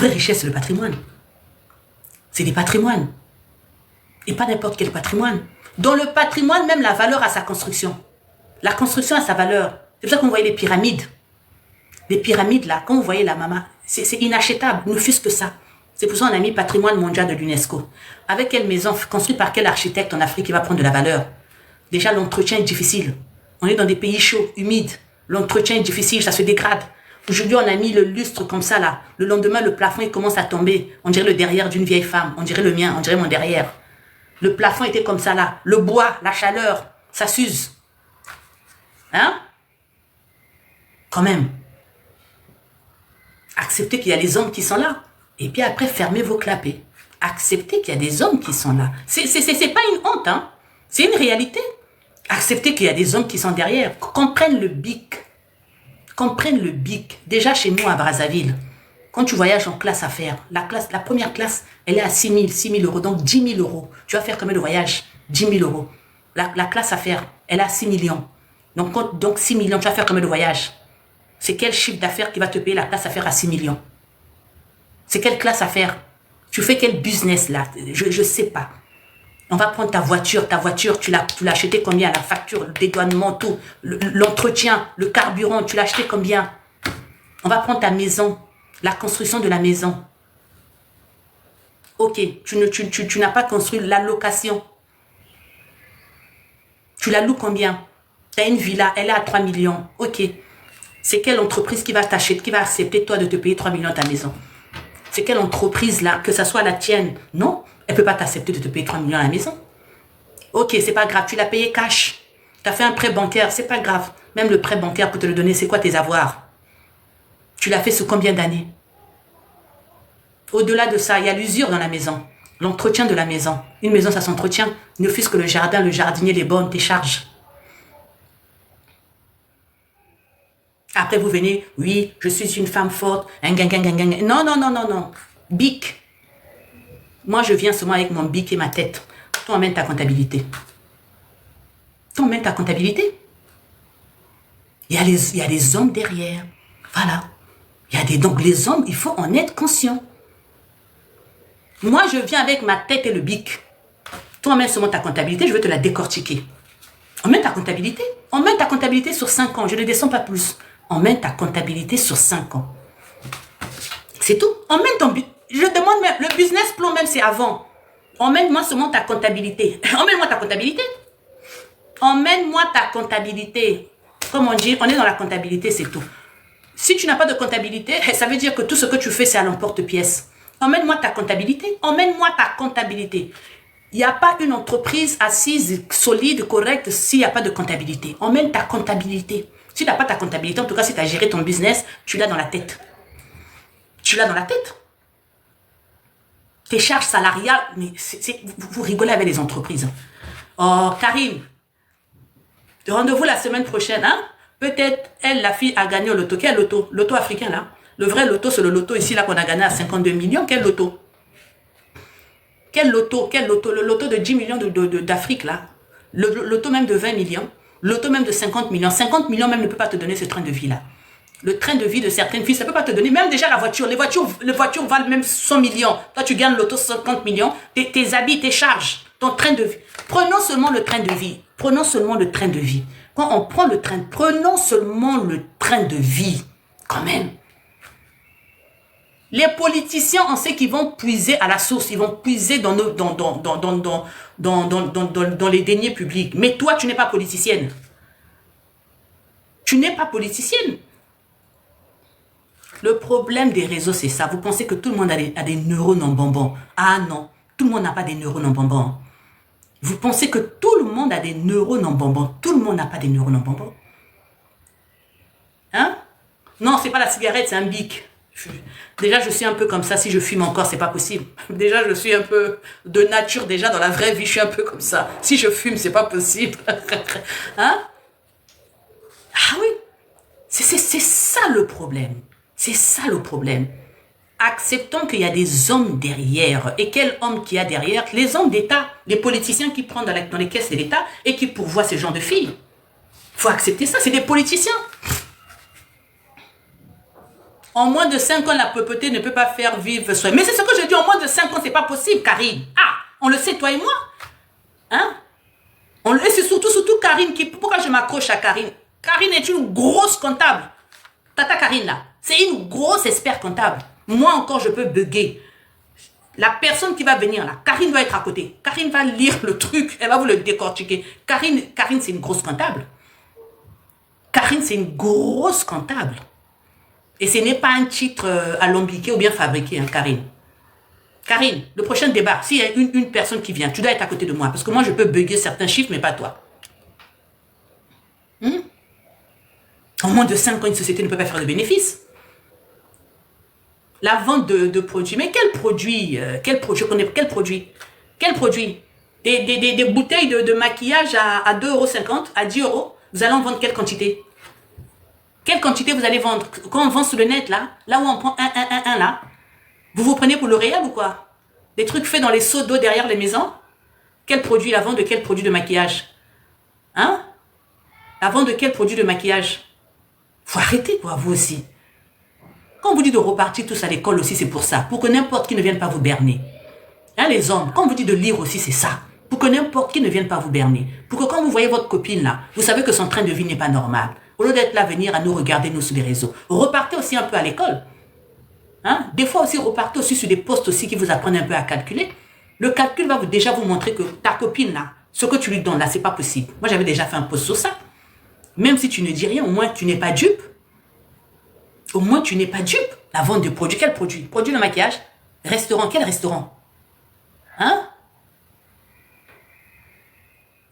vraie richesse, c'est le patrimoine. C'est des patrimoines. Et pas n'importe quel patrimoine. Dans le patrimoine, même la valeur a sa construction. La construction a sa valeur. C'est pour ça qu'on voyait les pyramides. Les pyramides, là, quand vous voyez la maman, c'est inachetable, ne fût-ce que ça. C'est pour ça qu'on a mis patrimoine mondial de l'UNESCO. Avec quelle maison, construite par quel architecte en Afrique qui va prendre de la valeur? Déjà, l'entretien est difficile. On est dans des pays chauds, humides. L'entretien est difficile, ça se dégrade. Aujourd'hui, on a mis le lustre comme ça, là. Le lendemain, le plafond, il commence à tomber. On dirait le derrière d'une vieille femme. On dirait le mien, on dirait mon derrière. Le plafond était comme ça, là. Le bois, la chaleur, ça s'use. Hein? Quand même. Acceptez qu'il y a les hommes qui sont là. Et puis après, fermez vos clapets. Acceptez qu'il y a des hommes qui sont là. C'est pas une honte, hein. C'est une réalité. Acceptez qu'il y a des hommes qui sont derrière. Comprennent le bic. Comprennent le bic. Déjà chez nous à Brazzaville, quand tu voyages en classe affaires, la première classe, elle est à 6 000 euros, donc 10 000 euros. Tu vas faire combien de voyages? 10 000 euros. La classe affaires, elle est à 6 millions. Donc 6 millions, tu vas faire combien de voyages? C'est quel chiffre d'affaires qui va te payer la classe affaires à 6 millions? C'est quelle classe affaires? Tu fais quel business là? Je sais pas. On va prendre ta voiture, tu l'as acheté combien? La facture, le dédouanement, tout, l'entretien, le carburant, tu l'as acheté combien? On va prendre ta maison, la construction de la maison. Ok, tu n'as pas construit la location. Tu la loues combien? Tu as une villa, elle est à 3 millions. Ok. C'est quelle entreprise qui va t'acheter, qui va accepter toi de te payer 3 millions ta maison? C'est quelle entreprise là, que ça soit la tienne? Non, elle ne peut pas t'accepter de te payer 3 millions à la maison. Ok, c'est pas grave, tu l'as payé cash. Tu as fait un prêt bancaire, c'est pas grave. Même le prêt bancaire pour te le donner, c'est quoi tes avoirs? Tu l'as fait sur combien d'années? Au-delà de ça, il y a l'usure dans la maison. L'entretien de la maison. Une maison, ça s'entretient. Ne fût-ce que le jardin, le jardinier, les bornes, tes charges. Après, vous venez, oui, je suis une femme forte. Non, non, non, non, non. Bic. Moi, je viens seulement avec mon bic et ma tête. Tu emmènes ta comptabilité. Tu emmènes ta comptabilité. Il y a des hommes derrière. Voilà. Donc, les hommes, il faut en être conscient. Moi, je viens avec ma tête et le bic. Tu emmènes seulement ta comptabilité, je vais te la décortiquer. Emmène ta comptabilité. Emmène ta comptabilité sur 5 ans. Je ne descends pas plus. Emmène ta comptabilité sur 5 ans. C'est tout. Emmène ton but. Je demande même, le business plan même c'est avant. Emmène-moi seulement ta comptabilité. Emmène-moi ta comptabilité. Emmène-moi ta comptabilité. Comme on dit, on est dans la comptabilité, c'est tout. Si tu n'as pas de comptabilité, ça veut dire que tout ce que tu fais, c'est à l'emporte-pièce. Emmène-moi ta comptabilité. Emmène-moi ta comptabilité. Il n'y a pas une entreprise assise, solide, correcte, s'il n'y a pas de comptabilité. Emmène ta comptabilité. Si tu n'as pas ta comptabilité, en tout cas, si tu as géré ton business, tu l'as dans la tête. Tu l'as dans la tête. Tes charges salariales, mais vous rigolez avec les entreprises. Oh, Karine, rendez-vous la semaine prochaine. Hein? Peut-être, elle, la fille, a gagné au loto. Quel loto? Loto africain, là. Le vrai loto, c'est le loto ici, là, qu'on a gagné à 52 millions. Quel loto? Quel loto? Quel loto? Le loto de 10 millions d'Afrique, là. Le loto même de 20 millions. Le loto même de 50 millions. 50 millions même ne peut pas te donner ce train de vie-là. Le train de vie de certaines filles, ça ne peut pas te donner. Même déjà la voiture. Les voitures valent même 100 millions. Toi, tu gagnes l'auto 50 millions. Tes habits, tes charges, ton train de vie. Prenons seulement le train de vie. Prenons seulement le train de vie. Quand on prend le train, prenons seulement le train de vie. Quand même. Les politiciens, on sait qu'ils vont puiser à la source. Ils vont puiser dans les deniers publics. Mais toi, tu n'es pas politicienne. Tu n'es pas politicienne. Le problème des réseaux, c'est ça. Vous pensez que tout le monde a des neurones en bonbons. Ah non, tout le monde n'a pas des neurones en bonbons. Vous pensez que tout le monde a des neurones en bonbons. Tout le monde n'a pas des neurones en bonbons. Hein? Non, c'est pas la cigarette, c'est un bic. Déjà, je suis un peu comme ça. Si je fume encore, c'est pas possible. Déjà, je suis un peu de nature. Déjà, dans la vraie vie, je suis un peu comme ça. Si je fume, c'est pas possible. Hein? Ah oui. C'est ça le problème. C'est ça le problème. Acceptons qu'il y a des hommes derrière. Et quel homme qu'il y a derrière? Les hommes d'État, les politiciens qui prennent dans les caisses de l'État et qui pourvoient ce genre de filles. Il faut accepter ça, c'est des politiciens. En moins de 5 ans, la pauvreté ne peut pas faire vivre soi. Mais c'est ce que je dis, en moins de 5 ans, c'est pas possible, Karine. Ah, on le sait, toi et moi. Hein? Et c'est surtout Karine qui... Pourquoi je m'accroche à Karine? Karine est une grosse comptable. Tata Karine, là, c'est une grosse expert comptable. Moi encore, je peux bugger. La personne qui va venir, là, Karine doit être à côté. Karine va lire le truc, elle va vous le décortiquer. Karine c'est une grosse comptable. Karine, c'est une grosse comptable. Et ce n'est pas un titre alambiqué ou bien fabriqué, hein, Karine. Karine, le prochain débat, s'il y a une personne qui vient, tu dois être à côté de moi. Parce que moi, je peux bugger certains chiffres, mais pas toi. En moins de 5 ans, une société ne peut pas faire de bénéfices. La vente de produits. Mais quel produit? Je connais quel produit? Quel produit? Des bouteilles de maquillage à 2,50 €, à 10 €. Vous allez en vendre quelle quantité? Quelle quantité vous allez vendre? Quand on vend sur le net, là où on prend un, là, vous prenez pour L'Oréal ou quoi? Des trucs faits dans les seaux d'eau derrière les maisons? Quel produit? La vente de quel produit de maquillage? Hein? La vente de quel produit de maquillage? Faut arrêter, quoi, vous aussi. Quand on vous dit de repartir tous à l'école aussi, c'est pour ça. Pour que n'importe qui ne vienne pas vous berner. Hein, les hommes, quand on vous dit de lire aussi, c'est ça. Pour que n'importe qui ne vienne pas vous berner. Pour que quand vous voyez votre copine là, vous savez que son train de vie n'est pas normal. Au lieu d'être là, venir à nous regarder, nous, sur les réseaux. Repartez aussi un peu à l'école. Hein? Des fois aussi, repartez aussi sur des postes aussi qui vous apprennent un peu à calculer. Le calcul va déjà vous montrer que ta copine là, ce que tu lui donnes là, c'est pas possible. Moi, j'avais déjà fait un post sur ça. Même si tu ne dis rien, au moins tu n'es pas dupe. Au moins tu n'es pas dupe. La vente de produits, quel produit? Produit de maquillage? Restaurant, quel restaurant? Hein?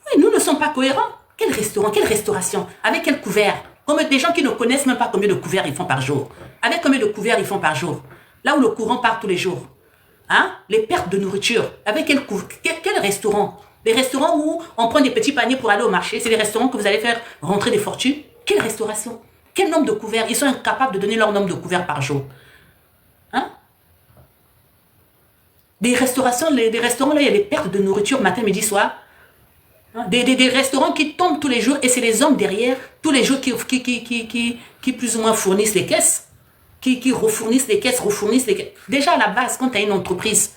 Oui, nous ne sommes pas cohérents. Quel restaurant? Quelle restauration? Avec quel couvert? Comme des gens qui ne connaissent même pas combien de couverts ils font par jour. Avec combien de couverts ils font par jour? Là où le courant part tous les jours. Hein? Les pertes de nourriture. Avec quel restaurant? Les restaurants où on prend des petits paniers pour aller au marché. C'est les restaurants que vous allez faire rentrer des fortunes. Quelle restauration? Quel nombre de couverts? Ils sont incapables de donner leur nombre de couverts par jour. Hein? Des restaurations, des restaurants, là, il y a des pertes de nourriture matin, midi, soir. Hein? Des restaurants qui tombent tous les jours et c'est les hommes derrière, tous les jours qui plus ou moins fournissent les caisses. Qui refournissent les caisses, Déjà à la base, quand tu as une entreprise,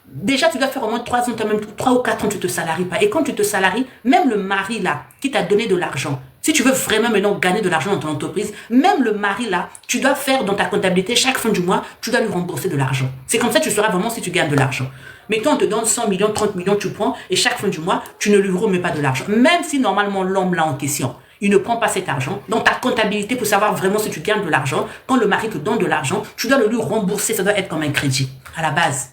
déjà tu dois faire au moins 3 ans, même 3 ou 4 ans, tu ne te salaries pas. Et quand tu te salaries, même le mari là, qui t'a donné de l'argent, si tu veux vraiment maintenant gagner de l'argent dans ton entreprise, même le mari là, tu dois faire dans ta comptabilité, chaque fin du mois, tu dois lui rembourser de l'argent. C'est comme ça que tu sauras vraiment si tu gagnes de l'argent. Mais quand on te donne 100 millions, 30 millions, tu prends, et chaque fin du mois, tu ne lui remets pas de l'argent. Même si normalement l'homme là en question, il ne prend pas cet argent. Dans ta comptabilité, pour savoir vraiment si tu gagnes de l'argent, quand le mari te donne de l'argent, tu dois le lui rembourser. Ça doit être comme un crédit, à la base.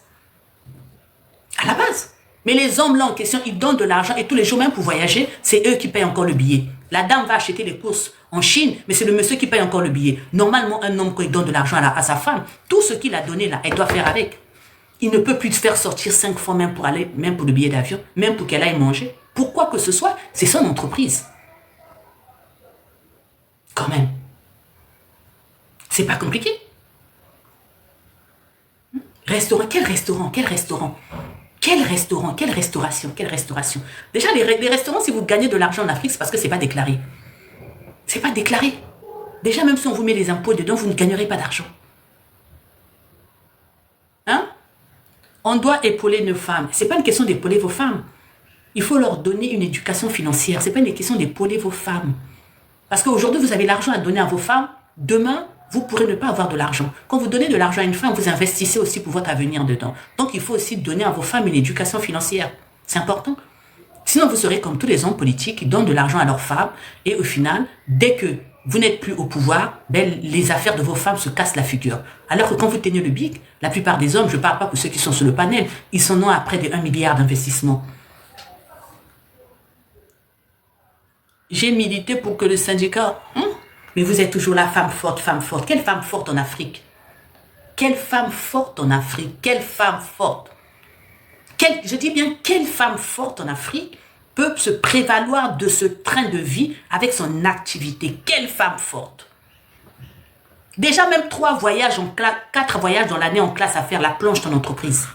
À la base. Mais les hommes là en question, ils donnent de l'argent et tous les jours, même pour voyager, c'est eux qui payent encore le billet. La dame va acheter les courses en Chine, mais c'est le monsieur qui paye encore le billet. Normalement, un homme, quand il donne de l'argent à sa femme, tout ce qu'il a donné là, elle doit faire avec. Il ne peut plus te faire sortir 5 fois même pour aller, même pour le billet d'avion, même pour qu'elle aille manger. Pourquoi que ce soit, c'est son entreprise. Quand même. C'est pas compliqué. Restaurant, quel restaurant? Quel restaurant? Quel restaurant? Quelle restauration? Quelle restauration? Déjà, les restaurants, si vous gagnez de l'argent en Afrique, c'est parce que c'est pas déclaré. C'est pas déclaré. Déjà, même si on vous met les impôts dedans, vous ne gagnerez pas d'argent. Hein? On doit épauler nos femmes. C'est pas une question d'épauler vos femmes. Il faut leur donner une éducation financière. C'est pas une question d'épauler vos femmes. Parce qu'aujourd'hui, vous avez l'argent à donner à vos femmes. Demain, vous pourrez ne pas avoir de l'argent. Quand vous donnez de l'argent à une femme, vous investissez aussi pour votre avenir dedans. Donc, il faut aussi donner à vos femmes une éducation financière. C'est important. Sinon, vous serez comme tous les hommes politiques qui donnent de l'argent à leurs femmes. Et au final, dès que vous n'êtes plus au pouvoir, ben, les affaires de vos femmes se cassent la figure. Alors que quand vous tenez le bic, la plupart des hommes, je ne parle pas pour ceux qui sont sur le panel, ils sont à près de 1 milliard d'investissements. J'ai milité pour que le syndicat... Mais vous êtes toujours la femme forte, femme forte. Quelle femme forte en Afrique? Quelle femme forte en Afrique? Quelle femme forte? Je dis bien, quelle femme forte en Afrique peut se prévaloir de ce train de vie avec son activité? Quelle femme forte? Déjà même 3 voyages en classe, 4 voyages dans l'année en classe à faire la planche dans l'entreprise.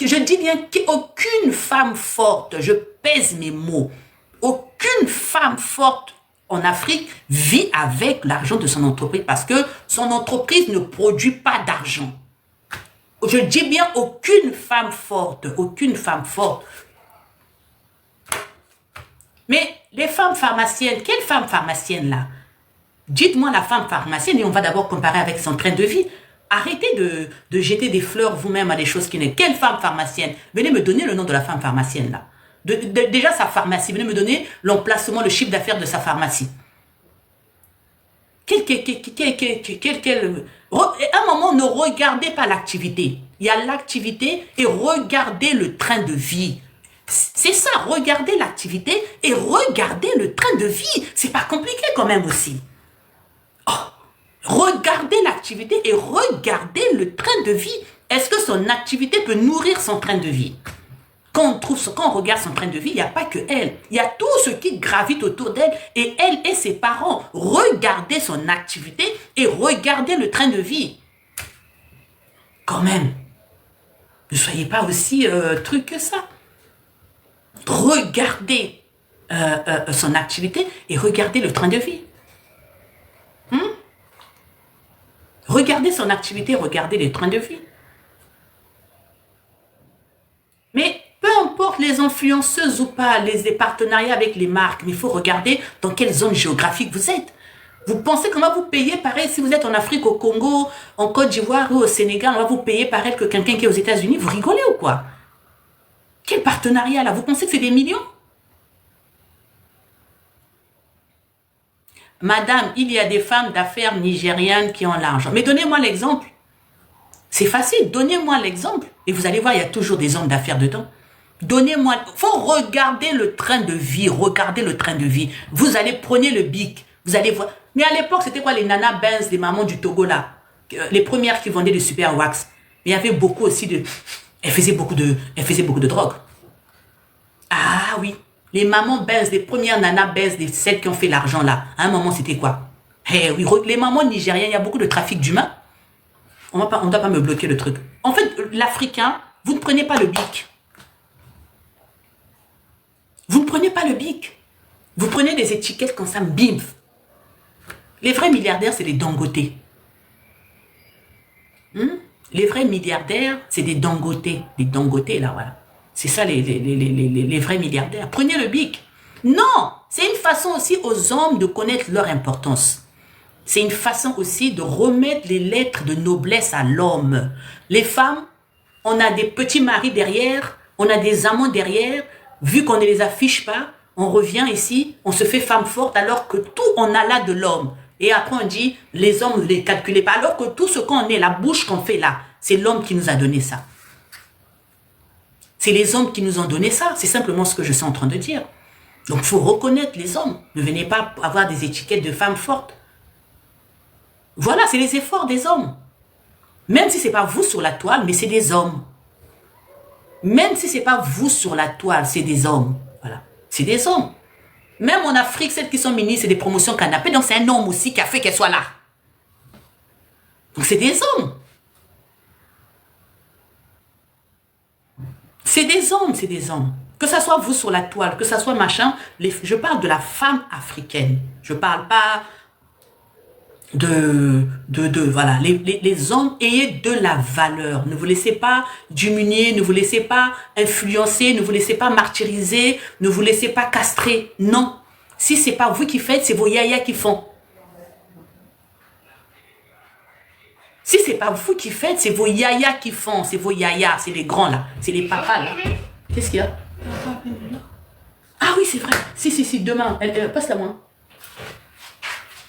Je dis bien qu'aucune femme forte, je pèse mes mots, aucune femme forte en Afrique vit avec l'argent de son entreprise parce que son entreprise ne produit pas d'argent. Je dis bien aucune femme forte, aucune femme forte. Mais les femmes pharmaciennes, quelle femme pharmacienne là? Dites-moi la femme pharmacienne et on va d'abord comparer avec son train de vie. Arrêtez de jeter des fleurs vous-même à des choses qui n'est. Quelle femme pharmacienne? Venez me donner le nom de la femme pharmacienne là. Déjà sa pharmacie, venez me donner l'emplacement, le chiffre d'affaires de sa pharmacie. À un moment, ne regardez pas l'activité. Il y a l'activité et regardez le train de vie. C'est ça, regardez l'activité et regardez le train de vie. C'est pas compliqué quand même aussi. Oh, regardez l'activité et regardez le train de vie. Est-ce que son activité peut nourrir son train de vie? Quand on regarde son train de vie, il n'y a pas que elle. Il y a tout ce qui gravite autour d'elle et elle et ses parents. Regardez son activité et regardez le train de vie. Quand même, ne soyez pas aussi truc que ça. Regardez son activité et regardez le train de vie. Regardez son activité, regardez le train de vie. Mais peu importe les influenceuses ou pas, les partenariats avec les marques, mais il faut regarder dans quelle zone géographique vous êtes. Vous pensez qu'on va vous payer pareil si vous êtes en Afrique, au Congo, en Côte d'Ivoire ou au Sénégal, on va vous payer pareil que quelqu'un qui est aux États-Unis? Vous rigolez ou quoi? Quel partenariat là? Vous pensez que c'est des millions? Madame, il y a des femmes d'affaires nigérianes qui ont l'argent. Mais donnez-moi l'exemple. C'est facile, donnez-moi l'exemple. Et vous allez voir, il y a toujours des hommes d'affaires dedans. Donnez-moi, il faut regarder le train de vie, regardez le train de vie. Vous allez, prenez le bic, vous allez voir. Mais à l'époque, c'était quoi les nanas Benz, les mamans du Togo là? Les premières qui vendaient du super wax. Il y avait beaucoup aussi de... Elles faisaient beaucoup de drogue. Ah oui, les mamans Benz, les premières nanas Benz, celles qui ont fait l'argent là. À un moment, c'était quoi? Eh oui, les mamans nigériennes, il y a beaucoup de trafic d'humains. On ne doit pas me bloquer le truc. En fait, l'Africain, vous ne prenez pas le bic. Vous ne prenez pas le bic. Vous prenez des étiquettes comme ça, bim. Les vrais milliardaires, c'est des dangotés. Les vrais milliardaires, c'est des dangotés. Des dangotés, là, voilà. C'est ça, les vrais milliardaires. Prenez le bic. Non, c'est une façon aussi aux hommes de connaître leur importance. C'est une façon aussi de remettre les lettres de noblesse à l'homme. Les femmes, on a des petits maris derrière, on a des amants derrière. Vu qu'on ne les affiche pas, on revient ici, on se fait femme forte alors que tout on a là de l'homme. Et après on dit, les hommes ne les calculez pas. Alors que tout ce qu'on est, la bouche qu'on fait là, c'est l'homme qui nous a donné ça. C'est les hommes qui nous ont donné ça. C'est simplement ce que je suis en train de dire. Donc il faut reconnaître les hommes. Ne venez pas avoir des étiquettes de femmes fortes. Voilà, c'est les efforts des hommes. Même si ce n'est pas vous sur la toile, mais c'est des hommes. Même si ce n'est pas vous sur la toile, c'est des hommes. Voilà, c'est des hommes. Même en Afrique, celles qui sont ministres, c'est des promotions canapé. Donc c'est un homme aussi qui a fait qu'elle soit là. Donc c'est des hommes. C'est des hommes, c'est des hommes. Que ça soit vous sur la toile, que ça soit machin, je parle de la femme africaine. Je ne parle pas voilà, les hommes, ayez de la valeur. Ne vous laissez pas diminuer, ne vous laissez pas influencer, ne vous laissez pas martyriser, ne vous laissez pas castrer. Non. Si c'est pas vous qui faites, c'est vos yaya qui font. Si c'est pas vous qui faites, c'est vos yaya qui font. C'est vos yaya, c'est les grands là. C'est les papas là. Qu'est-ce qu'il y a? Ah oui, c'est vrai. Si, demain. Passe-la moi.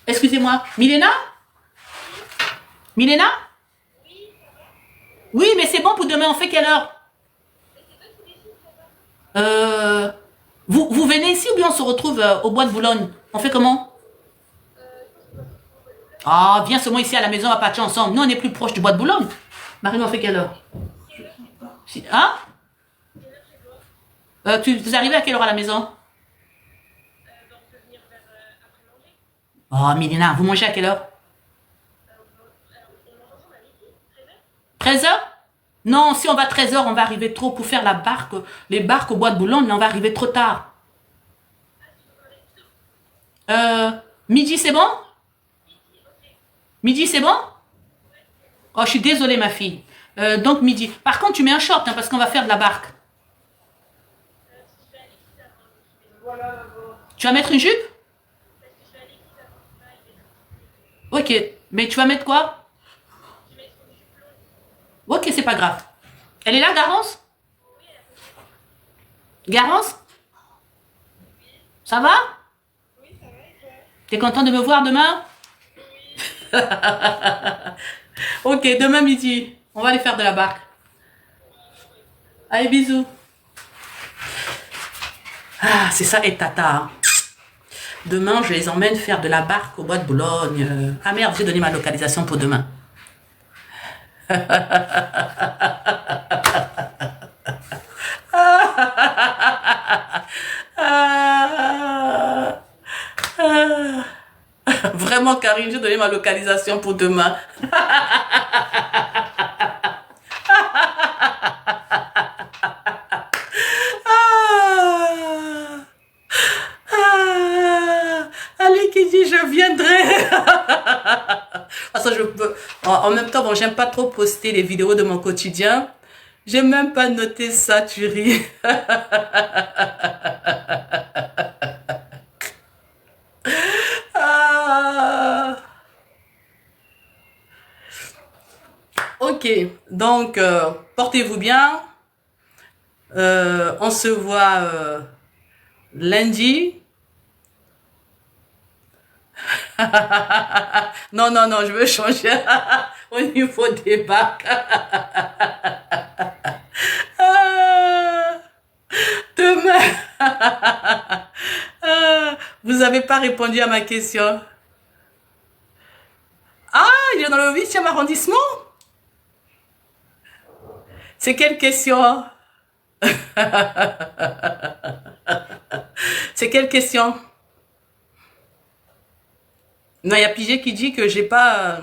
Excusez-moi. Milena? Milena? Oui, mais c'est bon pour demain. On fait quelle heure? Vous venez ici ou bien on se retrouve au bois de Boulogne? On fait comment? Ah, viens seulement ici à la maison, on va partir ensemble. Nous, on est plus proche du bois de Boulogne. Marine, on fait quelle heure? Hein? Vous arrivez à quelle heure à la maison? Oh, Milena, vous mangez à quelle heure? 13h? Non, si on va 13h, on va arriver trop pour faire la barque, les barques au bois de Boulogne, mais on va arriver trop tard. Midi, c'est bon? Midi, c'est bon? Oh, je suis désolée, ma fille. Donc, midi. Par contre, tu mets un short, hein, parce qu'on va faire de la barque. Tu vas mettre une jupe? Ok. Mais tu vas mettre quoi? Ok, c'est pas grave. Elle est là, Garance? Garance? Ça va? T'es content de me voir demain? Ok, demain midi. On va aller faire de la barque. Allez, bisous. Ah, c'est ça, et tata. Hein. Demain, je les emmène faire de la barque au bois de Boulogne. Ah merde, j'ai donné ma localisation pour demain. Ah, ah. Vraiment, Karine, j'ai donné ma localisation pour demain. Ah, ah, allez, qui dit je viendrai. Parce que je peux, en même temps, bon, j'aime pas trop poster les vidéos de mon quotidien. J'ai même pas noté ça, tu ris. Ah. Ok, donc portez-vous bien. On se voit lundi. Non, non, non, je veux changer au niveau des bacs. Ah, demain. Ah, vous n'avez pas répondu à ma question. Ah, il est dans le 8e arrondissement? C'est quelle question? C'est quelle question? Non, il y a Pigé qui dit que j'ai pas...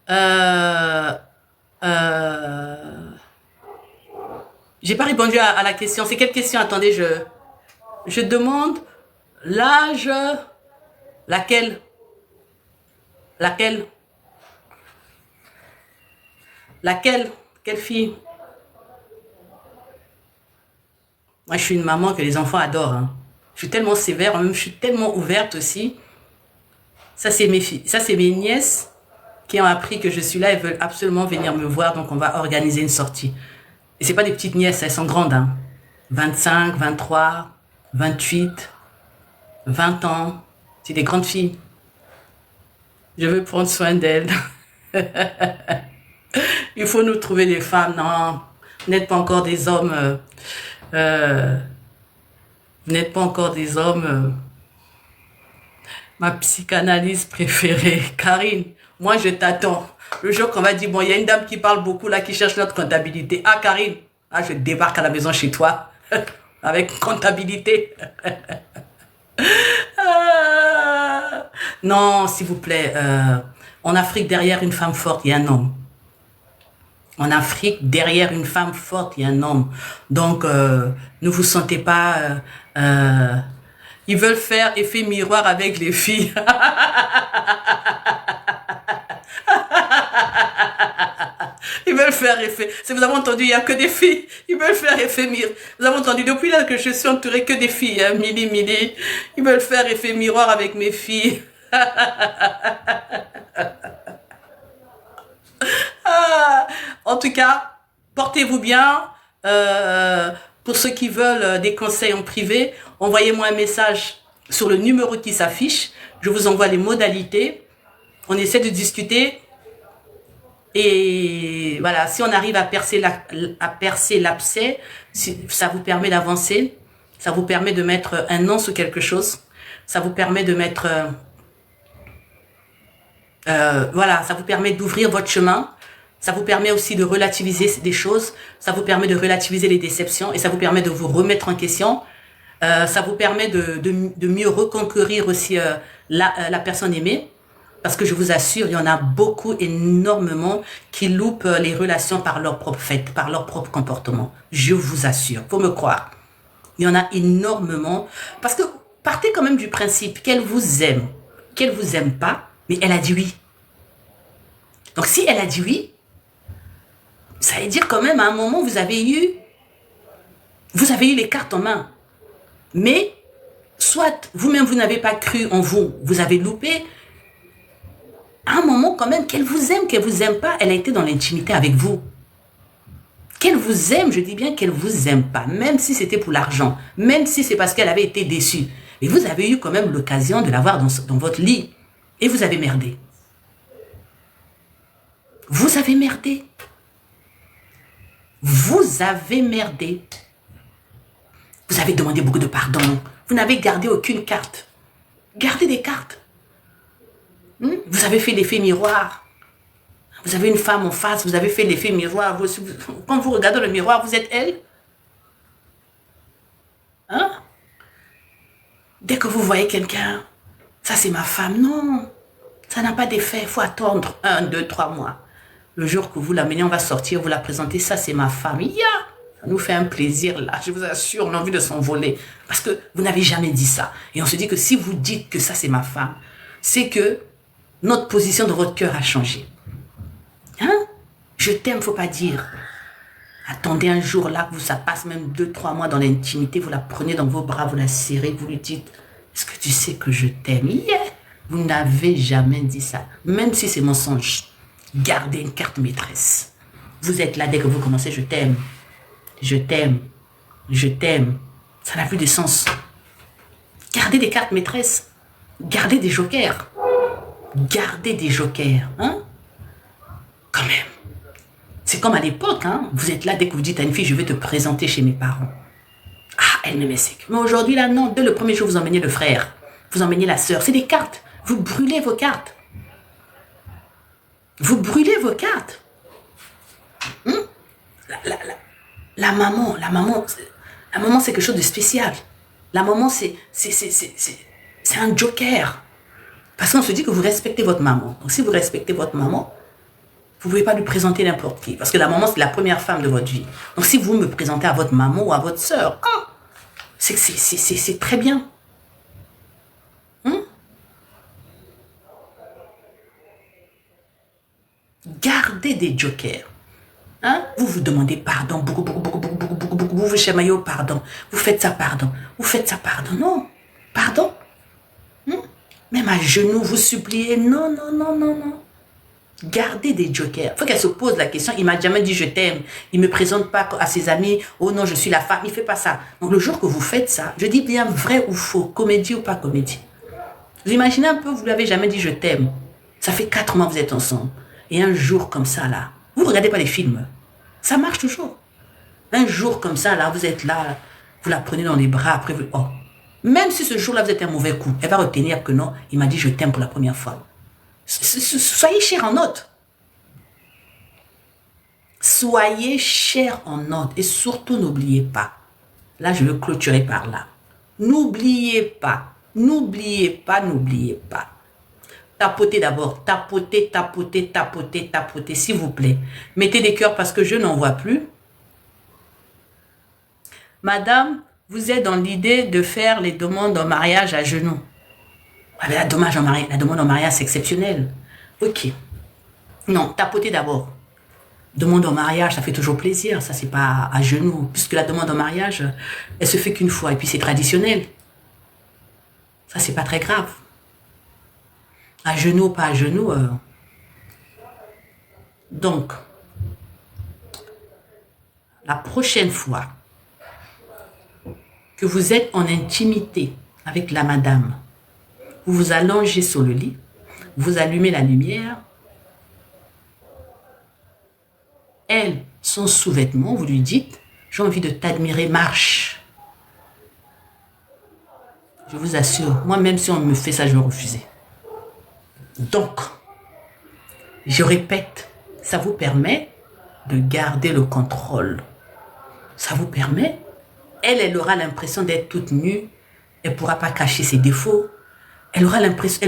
euh, euh, j'ai pas répondu à la question. C'est quelle question? Attendez, je demande l'âge... Laquelle? Laquelle? Laquelle? Quelle fille? Moi, je suis une maman que les enfants adorent. Hein. Je suis tellement sévère, même je suis tellement ouverte aussi. Ça, c'est mes filles. Ça, c'est mes nièces qui ont appris que je suis là. Elles veulent absolument venir me voir, donc on va organiser une sortie. Et c'est pas des petites nièces, elles sont grandes. Hein. 25, 23, 28, 20 ans. C'est des grandes filles. Je veux prendre soin d'elles. Il faut nous trouver des femmes. Non, vous n'êtes pas encore des hommes. Euh, vous n'êtes pas encore des hommes. Ma psychanalyse préférée, Karine. Moi, je t'attends. Le jour qu'on va dire, bon, il y a une dame qui parle beaucoup là, qui cherche notre comptabilité. Ah, Karine, ah, je débarque à la maison chez toi. Avec comptabilité. Ah, non, s'il vous plaît. En Afrique, derrière une femme forte, il y a un homme. En Afrique, derrière une femme forte, il y a un homme. Donc, ne vous sentez pas... ils veulent faire effet miroir avec les filles. Ils veulent faire effet... Si vous avez entendu, il n'y a que des filles. Ils veulent faire effet miroir. Vous avez entendu, depuis là que je suis entourée que des filles, hein, Mili, Mili. Ils veulent faire effet miroir avec mes filles. Ah, en tout cas, portez-vous bien. Pour ceux qui veulent des conseils en privé, envoyez-moi un message sur le numéro qui s'affiche. Je vous envoie les modalités. On essaie de discuter. Et voilà, si on arrive à percer l'abcès, ça vous permet d'avancer. Ça vous permet de mettre un nom sur quelque chose. Ça vous permet de mettre... voilà, ça vous permet d'ouvrir votre chemin. Ça vous permet aussi de relativiser des choses. Ça vous permet de relativiser les déceptions. Et ça vous permet de vous remettre en question. Ça vous permet de mieux reconquérir aussi la personne aimée. Parce que je vous assure, il y en a beaucoup, énormément, qui loupent les relations par leur propre fait, par leur propre comportement. Je vous assure, faut me croire. Il y en a énormément. Parce que partez quand même du principe qu'elle vous aime pas, mais elle a dit oui. Donc si elle a dit oui, ça veut dire quand même à un moment vous avez eu les cartes en main. Mais soit vous-même vous n'avez pas cru en vous, vous avez loupé. À un moment quand même, qu'elle vous aime pas, elle a été dans l'intimité avec vous. Qu'elle vous aime, je dis bien qu'elle vous aime pas, même si c'était pour l'argent, même si c'est parce qu'elle avait été déçue. Mais vous avez eu quand même l'occasion de l'avoir dans votre lit. Et vous avez merdé. Vous avez merdé. Vous avez merdé. Vous avez demandé beaucoup de pardon. Vous n'avez gardé aucune carte. Gardez des cartes. Vous avez fait l'effet miroir. Vous avez une femme en face, vous avez fait l'effet miroir. Quand vous regardez le miroir, vous êtes elle. Hein? Dès que vous voyez quelqu'un, ça c'est ma femme. Non, ça n'a pas d'effet. Il faut attendre 1, 2, 3 mois. Le jour que vous l'amenez, on va sortir, vous la présentez. Ça c'est ma femme. Ça nous fait un plaisir là. Je vous assure, on a envie de s'envoler. Parce que vous n'avez jamais dit ça. Et on se dit que si vous dites que ça c'est ma femme, c'est que notre position dans votre cœur a changé. Hein? Je t'aime, faut pas dire. Attendez un jour là, ça passe même 2, 3 mois dans l'intimité, vous la prenez dans vos bras, vous la serrez, vous lui dites, est-ce que tu sais que je t'aime? Vous n'avez jamais dit ça. Même si c'est mensonge, gardez une carte maîtresse. Vous êtes là dès que vous commencez, je t'aime, je t'aime, je t'aime. Ça n'a plus de sens. Gardez des cartes maîtresses. Gardez des jokers. Gardez des jokers. Hein? Quand même. C'est comme à l'époque, hein? Vous êtes là dès que vous dites à une fille, je vais te présenter chez mes parents. Ah, elle me met sec. Mais aujourd'hui, là, non. Dès le premier jour, vous emmenez le frère. Vous emmenez la sœur. C'est des cartes. Vous brûlez vos cartes. Vous brûlez vos cartes. La maman, c'est quelque chose de spécial. La maman, c'est un joker. Parce qu'on se dit que vous respectez votre maman. Donc si vous respectez votre maman, vous ne pouvez pas lui présenter n'importe qui. Parce que la maman, c'est la première femme de votre vie. Donc si vous me présentez à votre maman ou à votre soeur, c'est très bien. Gardez des jokers. Hein? Vous vous demandez pardon, beaucoup, vous vous chamaillez au pardon. Vous faites ça, pardon. Vous faites ça, pardon. Non, pardon. Même à genoux, vous suppliez. Non, non, non, non, non. Gardez des jokers. Il faut qu'elle se pose la question. Il m'a jamais dit je t'aime. Il ne me présente pas à ses amis. Oh non, je suis la femme. Il ne fait pas ça. Donc le jour que vous faites ça, je dis bien vrai ou faux, comédie ou pas comédie. Vous imaginez un peu, vous ne lui avez jamais dit je t'aime. Ça fait 4 mois que vous êtes ensemble. Et un jour comme ça, là, vous ne regardez pas les films. Ça marche toujours. Un jour comme ça, là, vous êtes là, vous la prenez dans les bras, après vous... Oh. Même si ce jour-là, vous êtes un mauvais coup, elle va retenir que non, il m'a dit je t'aime pour la première fois. Soyez cher en note. Soyez cher en note. Et surtout, n'oubliez pas. Là, je veux clôturer par là. N'oubliez pas. N'oubliez pas, n'oubliez pas. Tapotez d'abord. Tapotez, tapotez, tapotez, tapotez, s'il vous plaît. Mettez des cœurs parce que je n'en vois plus. Madame, vous êtes dans l'idée de faire les demandes en mariage à genoux. La demande en mariage, c'est exceptionnel. Ok. Non, tapotez d'abord. Demande en mariage, ça fait toujours plaisir. Ça, c'est pas à genoux. Puisque la demande en mariage, elle se fait qu'une fois. Et puis, c'est traditionnel. Ça, c'est pas très grave. À genoux, pas à genoux. Donc, la prochaine fois que vous êtes en intimité avec la madame, vous vous allongez sur le lit, vous allumez la lumière, elle, son sous-vêtement, vous lui dites, j'ai envie de t'admirer, marche. Je vous assure, moi même si on me fait ça, je vais refuser. Donc, je répète, ça vous permet de garder le contrôle. Ça vous permet, elle aura l'impression d'être toute nue, elle ne pourra pas cacher ses défauts. Elle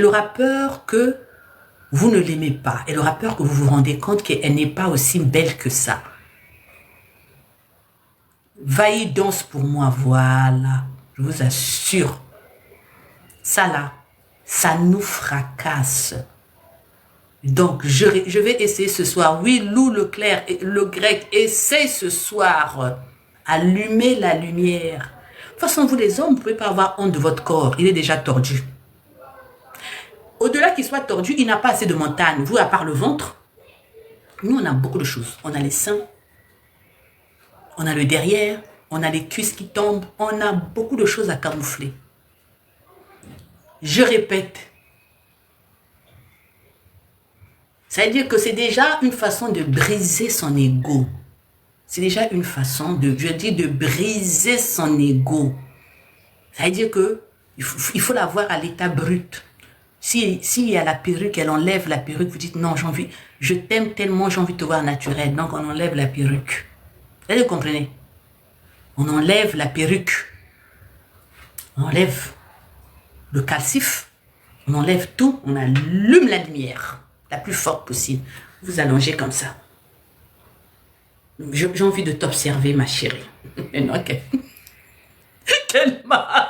aura peur que vous ne l'aimez pas. Elle aura peur que vous vous rendez compte qu'elle n'est pas aussi belle que ça. Va-y, danse pour moi, voilà. Je vous assure. Ça là, ça nous fracasse. Donc, je vais essayer ce soir. Oui, Lou Leclerc, le grec, essaie ce soir. Allumez la lumière. De toute façon, vous les hommes, vous ne pouvez pas avoir honte de votre corps. Il est déjà tordu. Au-delà qu'il soit tordu, il n'a pas assez de montagne. Vous, à part le ventre, nous, on a beaucoup de choses. On a les seins, on a le derrière, on a les cuisses qui tombent. On a beaucoup de choses à camoufler. Je répète. Ça veut dire que c'est déjà une façon de briser son ego. C'est déjà une façon de briser son ego. Ça veut dire que il faut la voir à l'état brut. S'il y a la perruque, elle enlève la perruque, vous dites non, je t'aime tellement, j'ai envie de te voir naturel. Donc on enlève la perruque. Vous comprenez? On enlève la perruque. On enlève le calcif. On enlève tout. On allume la lumière la plus forte possible. Vous allongez comme ça. J'ai envie de t'observer, ma chérie. Ok. Quel mal.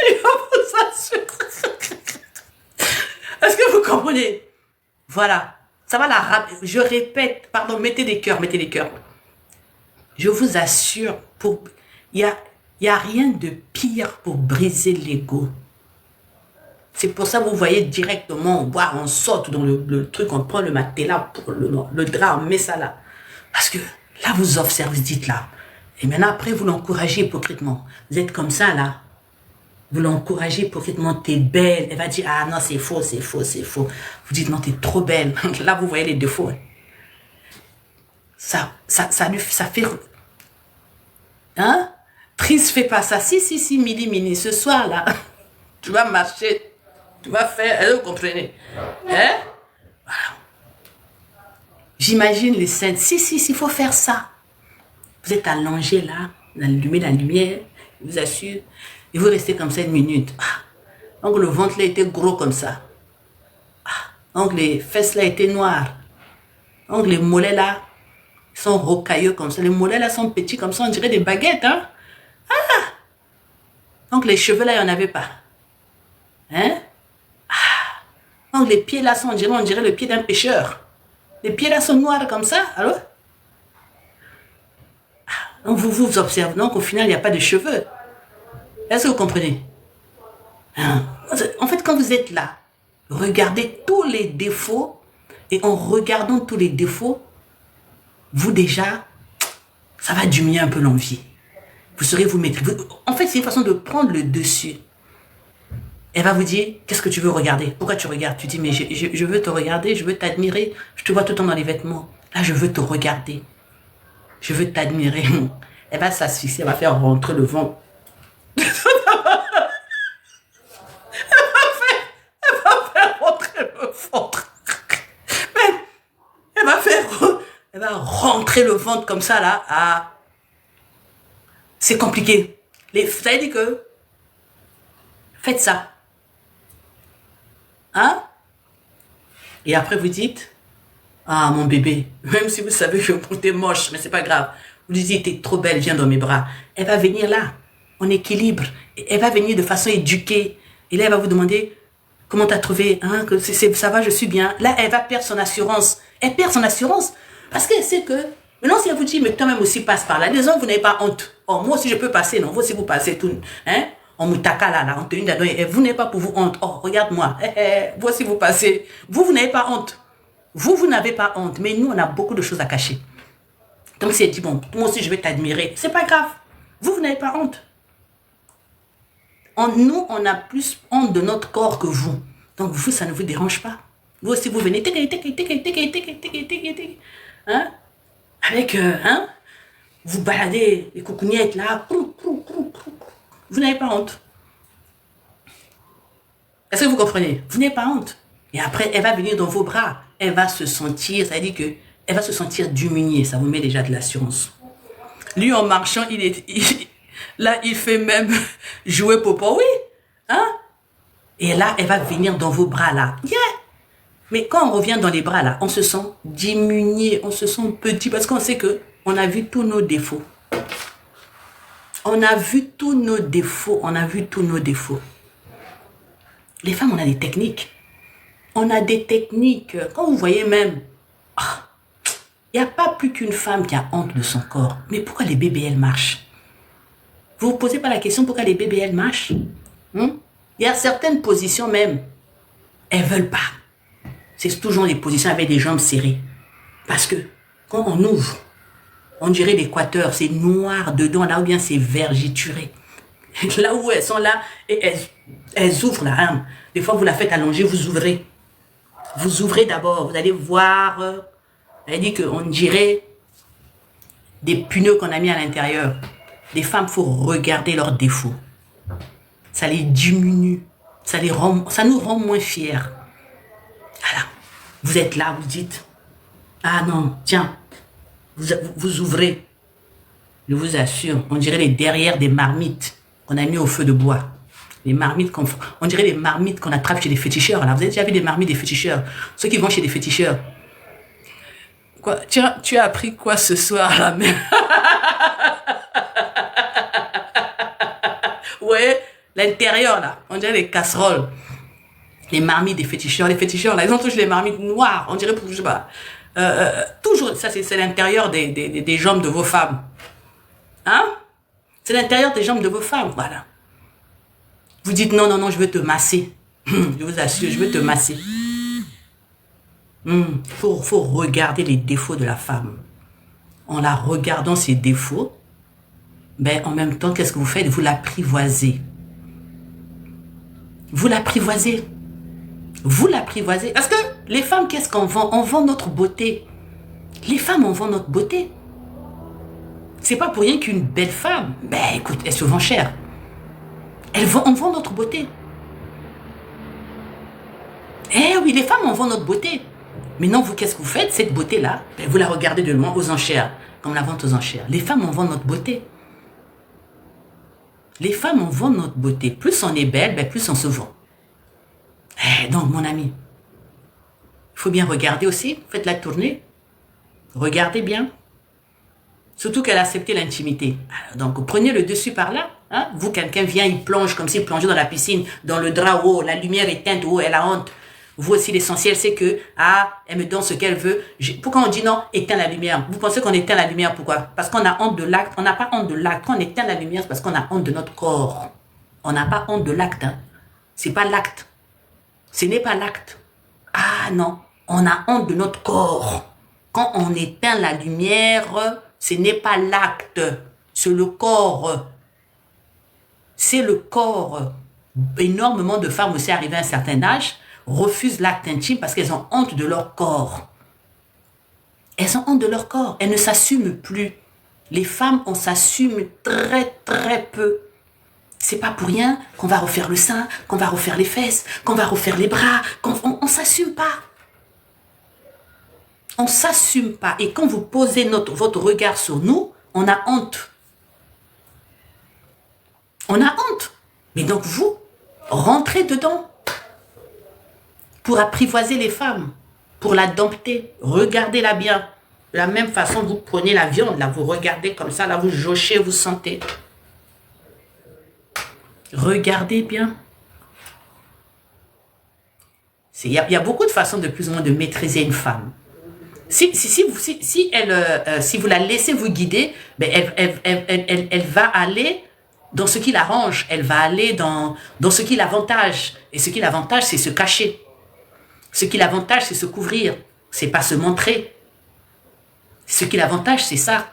Il va vous assurer. Est-ce que vous comprenez? Voilà. Ça va la rappeler. Je répète. Pardon, mettez des cœurs, mettez des cœurs. Je vous assure, il y a rien de pire pour briser l'ego. C'est pour ça que vous voyez directement, on saute dans le truc, on prend le matelas, pour le drap, on met ça là. Parce que là, vous observez, vous dites là. Et maintenant, après, vous l'encouragez hypocritement. Vous êtes comme ça là. Vous l'encouragez hypocritement, t'es belle. Elle va dire, ah non, c'est faux, c'est faux, c'est faux. Vous dites, non, t'es trop belle. Là, vous voyez les défauts. Ça fait... Hein? Triste, fais pas ça. Si, mini, ce soir là, tu vas marcher. Tu vas faire, vous comprenez? Hein? Voilà. J'imagine les scènes. Si, il faut faire ça. Vous êtes allongé là, vous allumez la lumière, je vous assure, et vous restez comme ça 1 minute. Donc le ventre là était gros comme ça. Donc les fesses là étaient noires. Donc les mollets là sont rocailleux comme ça. Les mollets là sont petits comme ça, on dirait des baguettes. Hein? Donc les cheveux là, il n'y en avait pas. Hein? Donc les pieds là sont, on dirait le pied d'un pêcheur. Les pieds là sont noirs comme ça, alors? Donc vous observez, donc au final il n'y a pas de cheveux. Est-ce que vous comprenez? En fait, quand vous êtes là, regardez tous les défauts, et en regardant tous les défauts, vous déjà, ça va diminuer un peu l'envie. Vous saurez vous mettre. En fait, c'est une façon de prendre le dessus. Elle va vous dire, qu'est-ce que tu veux regarder? Pourquoi tu regardes? Tu dis, mais je veux te regarder, je veux t'admirer. Je te vois tout le temps dans les vêtements. Là, je veux te regarder. Je veux t'admirer. Elle va s'asphyxier, elle va faire rentrer le ventre. Elle va faire rentrer le ventre. Mais elle va rentrer le ventre comme ça, là. C'est compliqué. Ça veut dire que, faites ça. Hein? Et après vous dites, ah mon bébé, même si vous savez que t'es moche, mais c'est pas grave. Vous lui dites, t'es trop belle, viens dans mes bras. Elle va venir là, en équilibre. Elle va venir de façon éduquée. Et là, elle va vous demander, comment t'as trouvé, hein, que ça va, je suis bien. Là, elle va perdre son assurance. Elle perd son assurance parce qu'elle sait que, maintenant si elle vous dit, mais toi-même aussi passe par là. Les hommes, vous n'avez pas honte. Oh, moi aussi je peux passer, non, vous aussi vous passez tout, hein. On moutaka là, on te dit, vous n'avez pas pour vous honte. Oh, regarde-moi, voici vous passez. Vous n'avez pas honte. Vous n'avez pas honte. Mais nous, on a beaucoup de choses à cacher. Donc, si elle dit, bon, moi aussi, je vais t'admirer. C'est pas grave. Vous n'avez pas honte. Nous, on a plus honte de notre corps que vous. Donc, vous, ça ne vous dérange pas. Vous aussi, vous venez, hein, avec, hein, vous baladez les coucougnettes là. Vous n'avez pas honte. Est-ce que vous comprenez? Vous n'avez pas honte. Et après, elle va venir dans vos bras. Elle va se sentir, ça veut dire que elle va se sentir diminuée. Ça vous met déjà de l'assurance. Lui, en marchant, là, il fait même jouer popo, oui. Hein? Et là, elle va venir dans vos bras là. Yeah. Mais quand on revient dans les bras là, on se sent diminué, on se sent petit parce qu'on sait que on a vu tous nos défauts. On a vu tous nos défauts, on a vu tous nos défauts. Les femmes, on a des techniques. On a des techniques. Quand vous voyez même, il n'y a pas plus qu'une femme qui a honte de son corps. Mais pourquoi les BBL marchent? Vous ne vous posez pas la question pourquoi les BBL marchent? Il y a certaines positions même, elles ne veulent pas. C'est toujours les positions avec des jambes serrées. Parce que quand on ouvre, on dirait l'équateur, c'est noir dedans, là où bien c'est vergituré. Là où elles sont là, et elles ouvrent la rame. Des fois, vous la faites allonger, vous ouvrez. Vous ouvrez d'abord, vous allez voir. Elle dit qu'on dirait des pneus qu'on a mis à l'intérieur. Les femmes, il faut regarder leurs défauts. Ça les diminue. Ça nous rend moins fiers. Voilà. Vous êtes là, vous dites, ah non, tiens, vous ouvrez. Je vous assure, on dirait les derrières des marmites qu'on a mis au feu de bois. Les marmites, on dirait les marmites qu'on attrape chez les féticheurs. Là. Vous avez déjà vu des marmites des féticheurs? Ceux qui vont chez les féticheurs. Quoi? Tu as appris quoi ce soir là même? Ouais, l'intérieur là, on dirait les casseroles. Les marmites des féticheurs. Les féticheurs là, ils ont toujours les marmites noires. On dirait, je sais pas. Toujours, ça c'est l'intérieur des jambes de vos femmes. Hein? C'est l'intérieur des jambes de vos femmes, voilà. Vous dites non, non, non, je veux te masser. Je vous assure, je veux te masser. Faut regarder les défauts de la femme. En la regardant ses défauts, ben, en même temps, qu'est-ce que vous faites? Vous l'apprivoisez. Vous l'apprivoisez. Vous l'apprivoisez. Parce que les femmes, qu'est-ce qu'on vend? On vend notre beauté. Les femmes, on vend notre beauté. C'est pas pour rien qu'une belle femme, ben écoute, elle se vend cher. On vend notre beauté. Eh oui, les femmes, on vend notre beauté. Mais non, vous, qu'est-ce que vous faites? Cette beauté-là, ben, vous la regardez de loin aux enchères, comme la vente aux enchères. Les femmes, on vend notre beauté. Les femmes, on vend notre beauté. Plus on est belle, ben, plus on se vend. Donc, mon ami, il faut bien regarder aussi. Faites la tournée. Regardez bien. Surtout qu'elle a accepté l'intimité. Donc, prenez le dessus par là. Hein? Vous, quelqu'un vient, il plonge comme s'il plongeait dans la piscine, dans le drap, oh, la lumière éteinte, oh, elle a honte. Vous aussi, l'essentiel, c'est que, elle me donne ce qu'elle veut. Pourquoi on dit non, éteins la lumière? Vous pensez qu'on éteint la lumière, pourquoi? Parce qu'on a honte de l'acte. On n'a pas honte de l'acte. Quand on éteint la lumière, c'est parce qu'on a honte de notre corps. On n'a pas honte de l'acte. Hein? C'est pas l'acte. Ce n'est pas l'acte. Ah non, on a honte de notre corps. Quand on éteint la lumière, ce n'est pas l'acte, c'est le corps. C'est le corps. Énormément de femmes aussi arrivées à un certain âge refusent l'acte intime parce qu'elles ont honte de leur corps. Elles ont honte de leur corps. Elles ne s'assument plus. Les femmes, on s'assume très très peu. C'est pas pour rien qu'on va refaire le sein, qu'on va refaire les fesses, qu'on va refaire les bras. On s'assume pas. On s'assume pas. Et quand vous posez votre regard sur nous, on a honte. On a honte. Mais donc vous, rentrez dedans pour apprivoiser les femmes, pour la dompter. Regardez-la bien. De la même façon, vous prenez la viande, là, vous regardez comme ça, là, vous jauchez, vous sentez. Regardez bien. Il y a beaucoup de façons de plus ou moins de maîtriser une femme. Si vous la laissez vous guider, ben elle va aller dans ce qui l'arrange, elle va aller dans ce qui l'avantage. Et ce qui l'avantage, c'est se cacher. Ce qui l'avantage, c'est se couvrir. C'est pas se montrer. Ce qui l'avantage, c'est ça.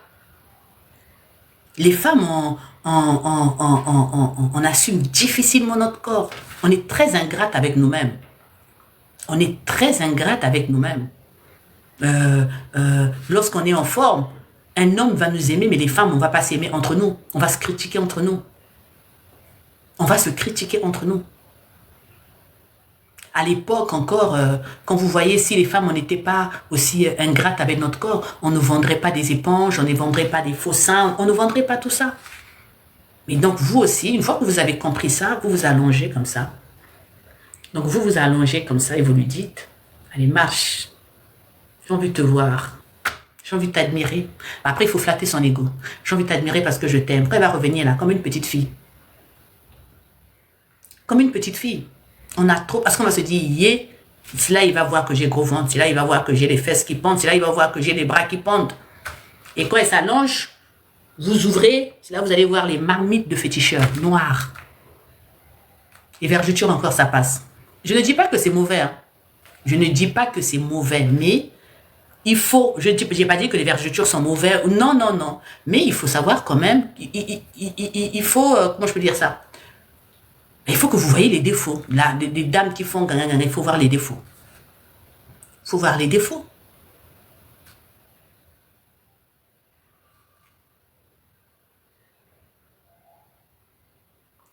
Les femmes, on assume difficilement notre corps. On est très ingrate avec nous-mêmes. On est très ingrate avec nous-mêmes. Lorsqu'on est en forme, un homme va nous aimer, mais les femmes, on ne va pas s'aimer entre nous. On va se critiquer entre nous. On va se critiquer entre nous. À l'époque encore, quand vous voyez, si les femmes, on n'était pas aussi ingrates avec notre corps, on ne vendrait pas des éponges, on ne vendrait pas des faux seins, on ne vendrait pas tout ça. Mais donc vous aussi, une fois que vous avez compris ça, vous vous allongez comme ça. Donc vous vous allongez comme ça et vous lui dites, allez, marche. J'ai envie de te voir. J'ai envie de t'admirer. Après, il faut flatter son ego. J'ai envie de t'admirer parce que je t'aime. Après, elle va revenir là, comme une petite fille. Comme une petite fille. On a trop... Parce qu'on va se dire, yeah, c'est là il va voir que j'ai gros ventre. C'est là il va voir que j'ai les fesses qui pendent. C'est là il va voir que j'ai les bras qui pendent. Et quand elle s'allonge, vous ouvrez. C'est là vous allez voir les marmites de féticheurs noirs. Les vergetures encore, ça passe. Je ne dis pas que c'est mauvais. Hein. Je ne dis pas que c'est mauvais, mais il faut, je n'ai pas dit que les vergetures sont mauvais. Non, non, non. Mais il faut savoir quand même, il faut, comment je peux dire ça? Il faut que vous voyez les défauts. Là, des dames qui font, il faut voir les défauts. Il faut voir les défauts.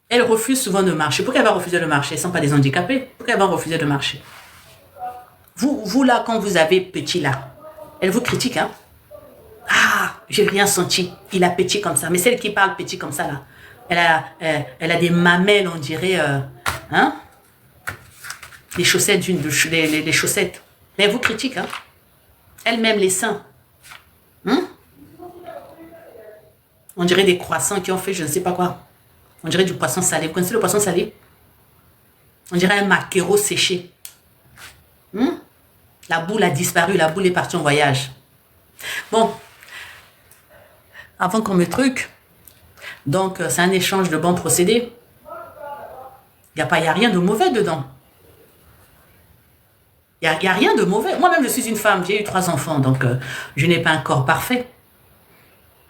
Elles refusent souvent de marcher. Pourquoi elles vont refuser de marcher? Elles ne sont pas des handicapés. Pourquoi elles vont refuser de marcher? Vous là, quand vous avez petit là, elles vous critiquent, hein? Ah, j'ai rien senti. Il a petit comme ça. Mais celle qui parle petit comme ça là, elle a des mamelles, on dirait, hein? Les chaussettes les chaussettes. Mais elle vous critique, hein? Elle-même les seins. Hein? On dirait des croissants qui ont fait je ne sais pas quoi. On dirait du poisson salé. Vous connaissez le poisson salé? On dirait un maquereau séché. La boule a disparu, la boule est partie en voyage. Bon, avant qu'on me truque, donc c'est un échange de bons procédés. Il n'y a rien de mauvais dedans. Il n'y a rien de mauvais. Moi-même, je suis une femme, j'ai eu 3 enfants, donc je n'ai pas un corps parfait.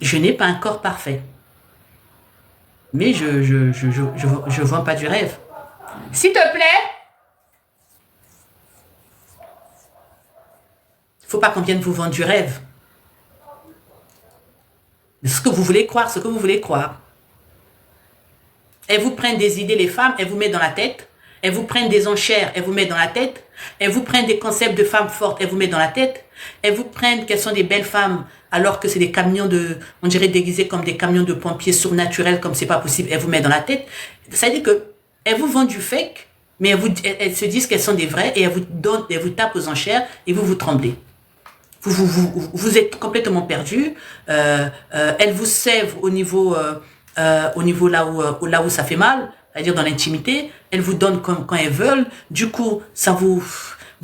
Je n'ai pas un corps parfait. Mais je vends pas du rêve. S'il te plaît, il ne faut pas qu'on vienne vous vendre du rêve. Ce que vous voulez croire, ce que vous voulez croire. Elles vous prennent des idées, les femmes, elles vous mettent dans la tête. Elles vous prennent des enchères, elles vous mettent dans la tête. Elles vous prennent des concepts de femmes fortes, elles vous mettent dans la tête. Elles vous prennent qu'elles sont des belles femmes, alors que c'est des camions on dirait déguisés comme des camions de pompiers surnaturels, comme c'est pas possible, elles vous mettent dans la tête. Ça veut dire que elles vous vendent du fake, mais elles se disent qu'elles sont des vraies et elles vous tapent aux enchères et vous tremblez. Vous êtes complètement perdu. Elles vous sèvent au niveau là où ça fait mal, c'est-à-dire dans l'intimité. Elles vous donnent comme quand elles veulent. Du coup, vous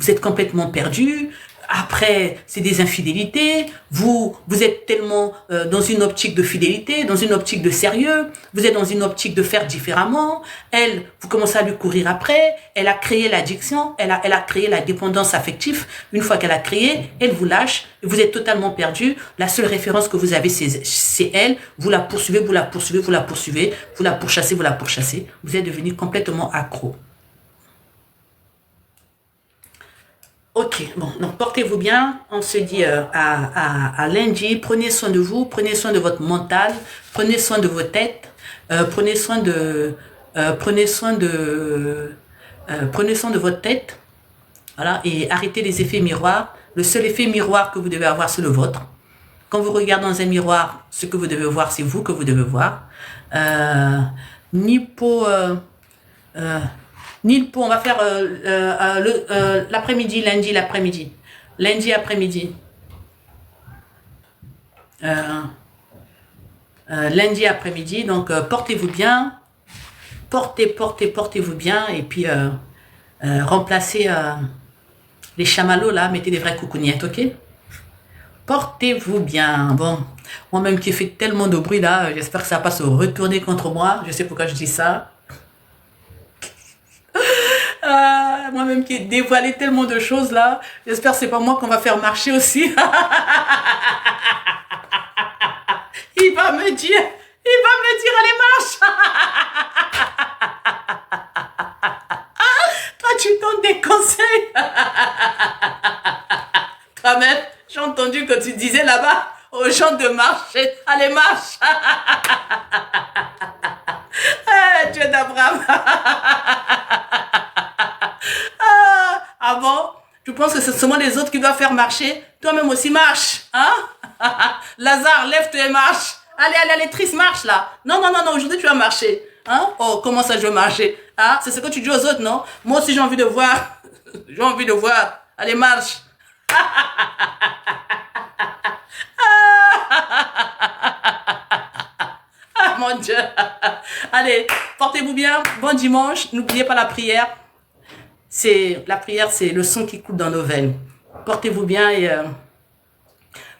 êtes complètement perdu. Après, c'est des infidélités. Vous êtes tellement dans une optique de fidélité, dans une optique de sérieux. Vous êtes dans une optique de faire différemment. Elle, vous commencez à lui courir après. Elle a créé l'addiction. Elle a créé la dépendance affective. Une fois qu'elle a créé, elle vous lâche. Vous êtes totalement perdu. La seule référence que vous avez, c'est elle. Vous la poursuivez, vous la poursuivez, vous la poursuivez. Vous la pourchassez, vous la pourchassez. Vous êtes devenu complètement accro. Ok, bon, donc portez-vous bien. On se dit à lundi. Prenez soin de vous, prenez soin de votre mental, prenez soin de vos têtes, prenez soin de votre tête. Voilà, et arrêtez les effets miroirs. Le seul effet miroir que vous devez avoir, c'est le vôtre. Quand vous regardez dans un miroir, ce que vous devez voir, c'est vous que vous devez voir. On va faire l'après-midi, lundi l'après-midi. Lundi après-midi. Lundi après-midi, donc portez-vous bien. Portez-vous bien. Et puis, remplacez les chamallows là, mettez des vraies coucougnettes, ok? Portez-vous bien. Bon, moi-même qui ai fait tellement de bruit là, j'espère que ça va pas se retourner contre moi. Je sais pourquoi je dis ça. Moi-même qui ai dévoilé tellement de choses là, j'espère que c'est pas moi qu'on va faire marcher aussi. Il va me dire, allez marche. Toi tu donnes des conseils. Toi-même, j'ai entendu que tu disais là-bas aux gens de marcher, allez marche. Dieu d'Abraham. Ah bon? Tu penses que c'est seulement les autres qui doivent faire marcher? Toi-même aussi marche, hein? Lazare, lève-toi et marche. Allez, Trice, marche là. Non, aujourd'hui tu vas marcher. Hein? Oh, comment ça je vais marcher? Ah, c'est ce que tu dis aux autres, non? Moi aussi j'ai envie de voir. J'ai envie de voir. Allez, marche. mon Dieu. Allez, portez-vous bien. Bon dimanche. N'oubliez pas la prière. La prière, c'est le sang qui coule dans nos veines. Portez-vous bien et...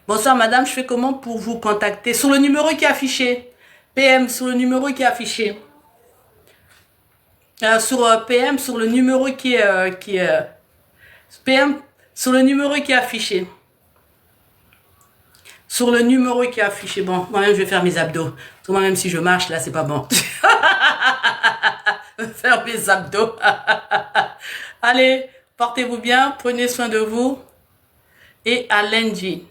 Bonsoir madame, je fais comment pour vous contacter? Sur le numéro qui est affiché. PM, sur le numéro qui est affiché. Sur PM, sur le numéro PM, sur le numéro qui est affiché. Sur le numéro qui est affiché. Bon, moi-même, je vais faire mes abdos. Moi-même, si je marche, là, c'est pas bon. Faire mes abdos. Allez, portez-vous bien. Prenez soin de vous. Et à lundi.